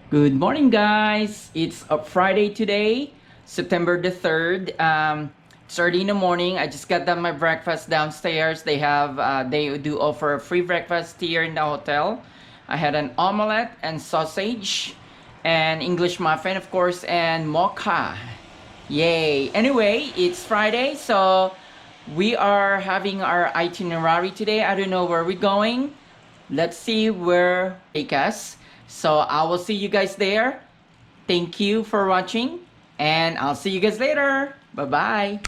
Good morning, guys. It's a Friday today, September the 3rd. It's early in the morning. I just got done my breakfast downstairs. They do offer a free breakfast here in the hotel. I had an omelette and sausage, and English muffin, of course, and mocha. Yay! Anyway, it's Friday, so we are having our itinerary today. I don't know where we're going. Let's see where take us. So I will see you guys there. Thank you for watching, and I'll see you guys later. Bye bye.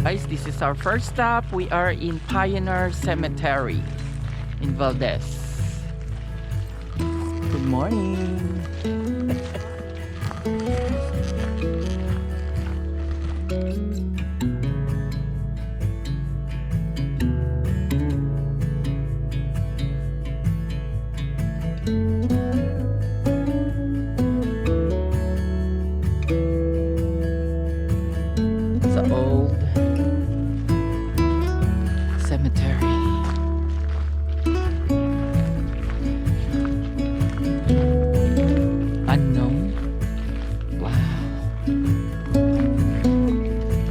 Guys, this is our first stop. We are in Pioneer Cemetery in Valdez. Good morning. It's an old cemetery. Unknown. Wow.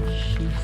Jeez.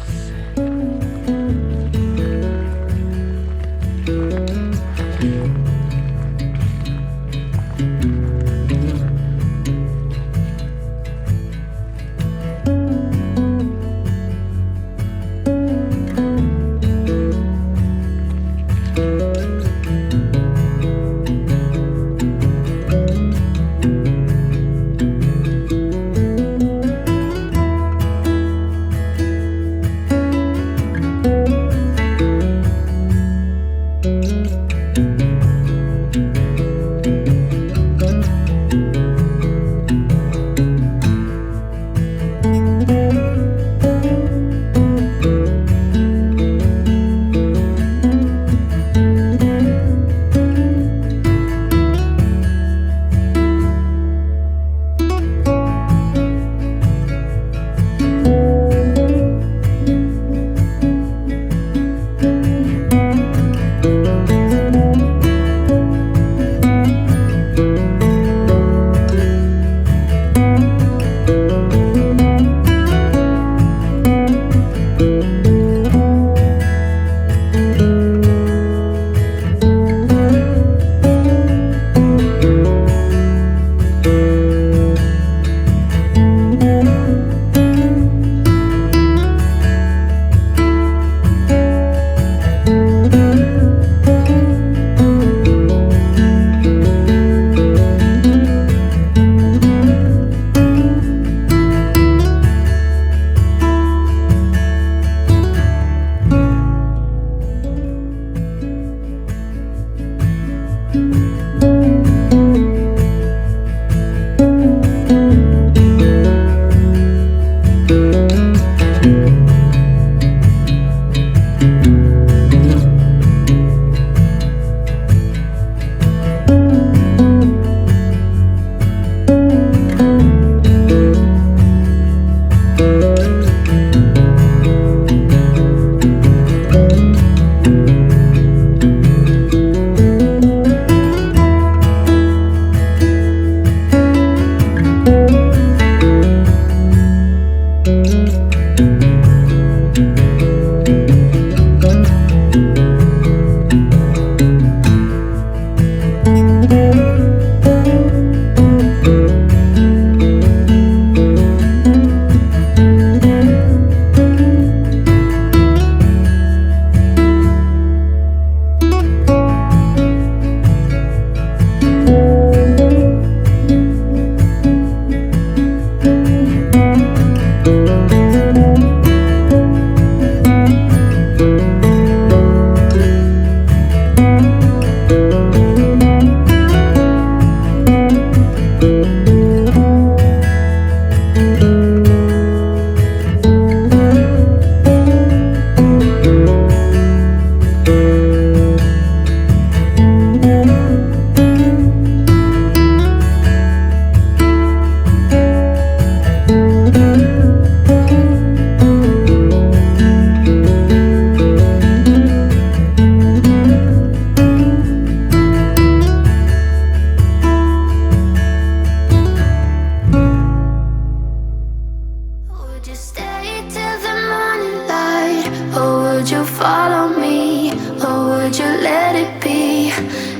it be?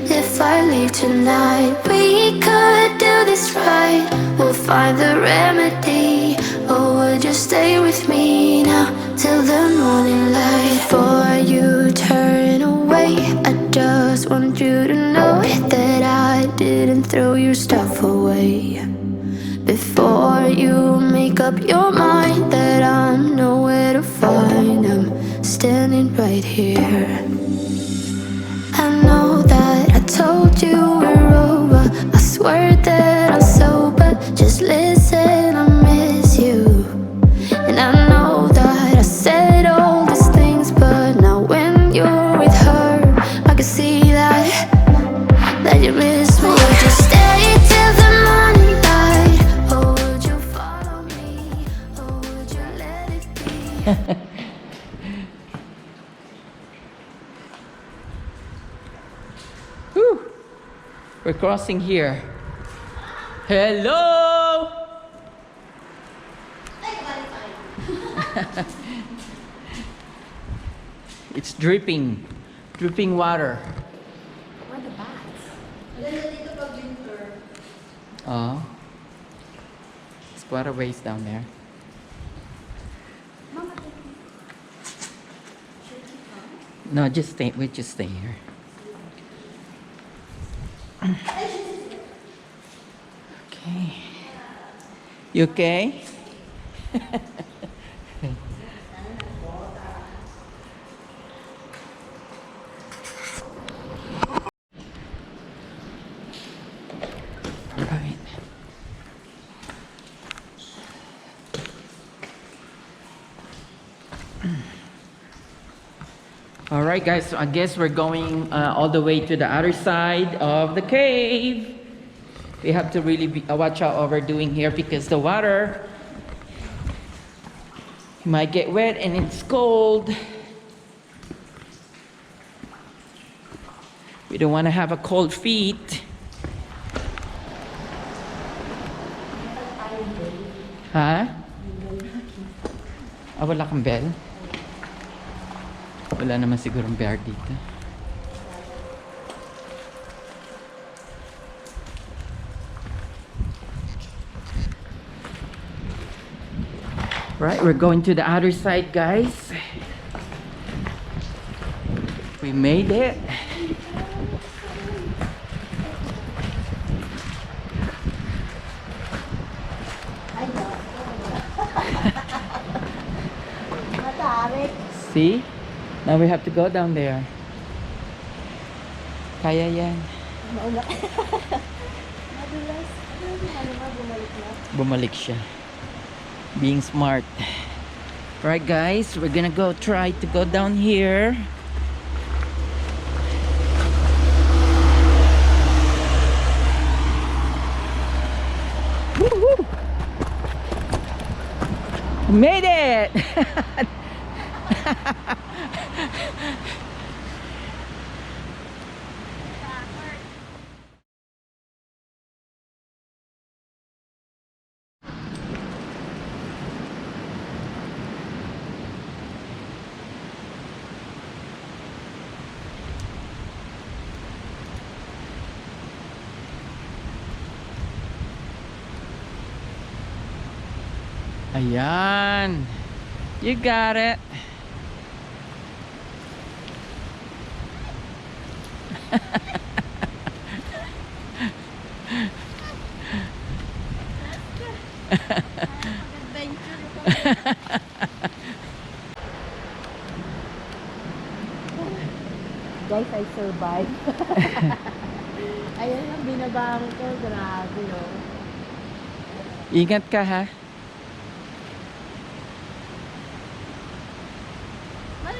If I leave tonight, we could do this right. We'll find the remedy. Or would you stay with me now till the morning light? Before you turn away, I just want you to know that I didn't throw your stuff away. Before you make up your mind that I'm nowhere to find, I'm standing right here. I know that I told you we're over. I swear that I'm sober. Just listen, I miss you. And I know that I said all these things, but now when you're with her, I can see that you miss me. Would you stay till the morning light? Or would you follow me? Or would you let it be? Whew. We're crossing here. Hello! It's dripping water. Where the bats? Oh. There's waterways down there. Mama, No, just stay. We just stay here. Okay. You okay? Alright. Alright guys, so I guess we're going all the way to the other side of the cave. We have to really watch out what we're doing here because the water might get wet and it's cold. We don't want to have a cold feet. Ha? Ah, wala kang bell? Wala naman sigurong bear dito. Right, we're going to the other side, guys. We made it. See? Now we have to go down there. Kaya yan. Bumalik siya. Being smart. Right guys, we're gonna go try to go down here. Woo-hoo! Made it! Ayan. You got it. Guys, I survived. Ayan ang binabangon ko. Grabe, no? Ingat ka ha.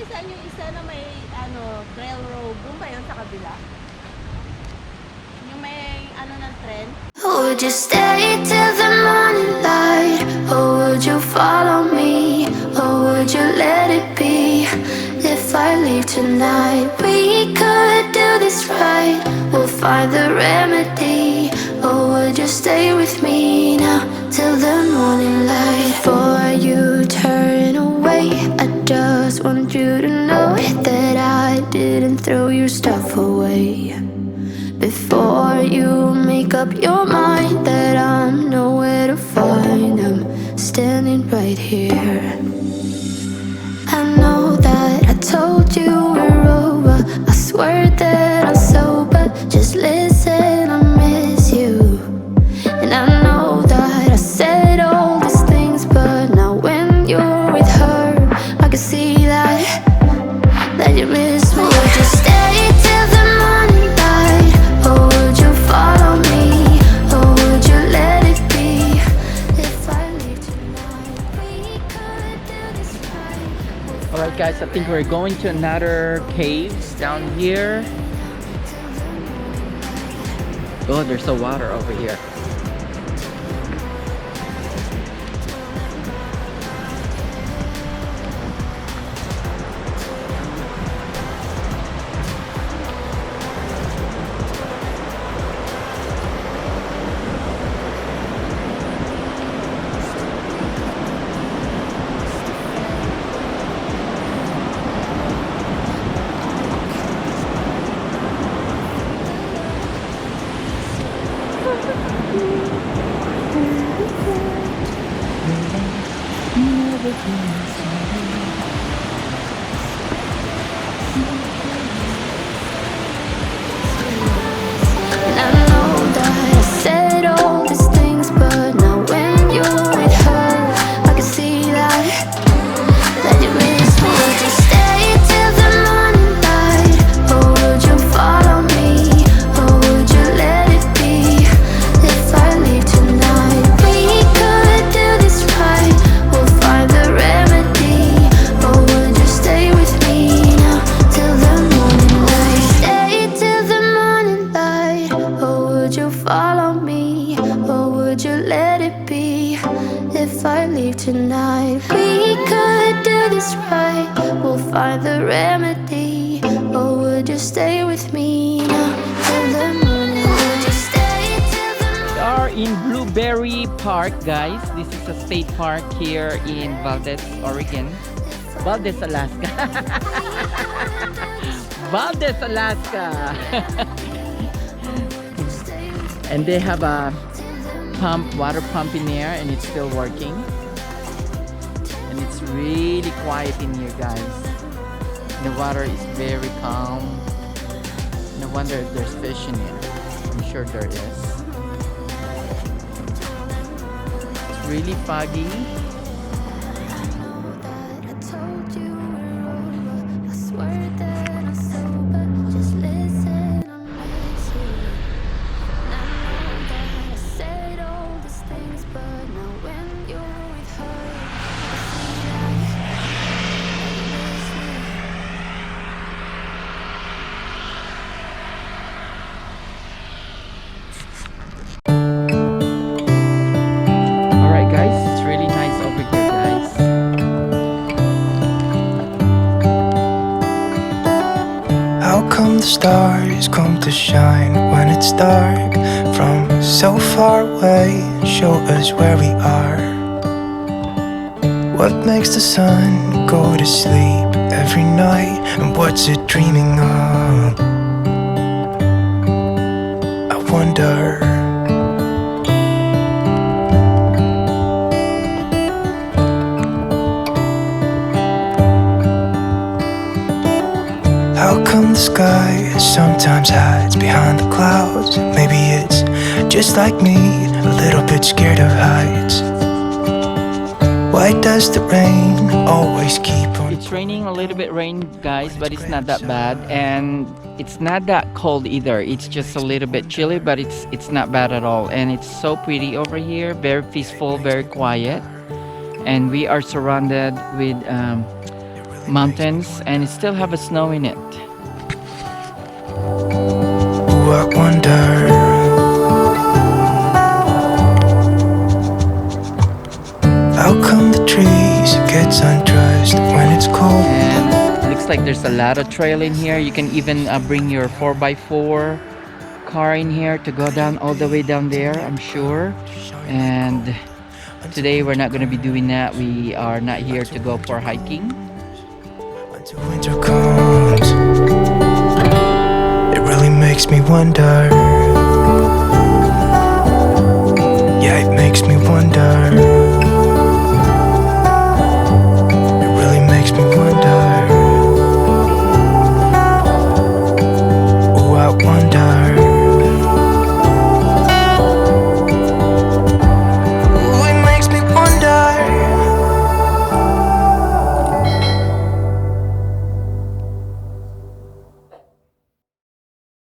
Saan yung isa na may trail road? Doon ba yun sa kabila? Yung may ng tren? Would you stay till the morning light? Or would you follow me? Or would you let it be? If I leave tonight, we could do this right. We'll find the remedy. Or would you stay with me now till the morning light? Before you turn away, I just want you to know that I didn't throw your stuff away before you make up your mind that I'm nowhere to find. I'm standing right here. I know that I told you we're over. I swear that I'm sober. Just listen, I miss you. And I know that I said all these things, but now when you're with her, I can see that you miss me. Would you stay till the morning light, or would you follow me, or would you let it be? If I leave tonight, we could do this right. Alright guys, I think we're going to another caves down here. Oh, there's a water over here. And I know that I said all these things, but now when you're with her, I can see that you miss me. Would you stay till the morning light, or would you follow me, or would you let it be? If I leave tonight, we could do this right. We'll find the remedy, or would you stay with me now till the morning light? Stay till the morning light, or would you follow me, or would you let it be? If I leave tonight, we could do this right. We'll find the remedy, or would you stay with me now till the morning? Would you stay till the morning? We are in Blueberry Park, guys. This is a state park here in Valdez, Oregon. Valdez, Alaska. Valdez, Alaska. And they have a water pump in there, and it's still working. And it's really quiet in here, guys. The water is very calm. No wonder if there's fish in here. I'm sure there is. It's really foggy. I told you we're over. I swear that I'm sober. Just listen, I miss you. And I know that I said all these things, but now when you're with her, I see that you miss me. Alright guys, it's really nice over here, guys. How come the stars come to shine when it's dark from so far away and show us where we are? What makes the sun go to sleep every night, and what's it dreaming of? I wonder. How come the sky sometimes hides behind the clouds? Maybe it's just like me, a little bit scared of heights. Why does the rain always keep on? It's raining a little bit guys, but it's not that bad, and it's not that cold either. It's just a little bit chilly, but it's not bad at all. And it's so pretty over here, very peaceful, very quiet. And we are surrounded with mountains, and it still have a snow in it. Ooh, I wonder. How come the trees get undressed when it's cold? And it looks like there's a lot of trail in here. You can even bring your 4x4 car in here to go down all the way down there, I'm sure. And today we're not going to be doing that. We are not here to go for hiking. Until winter comes. makes me wonder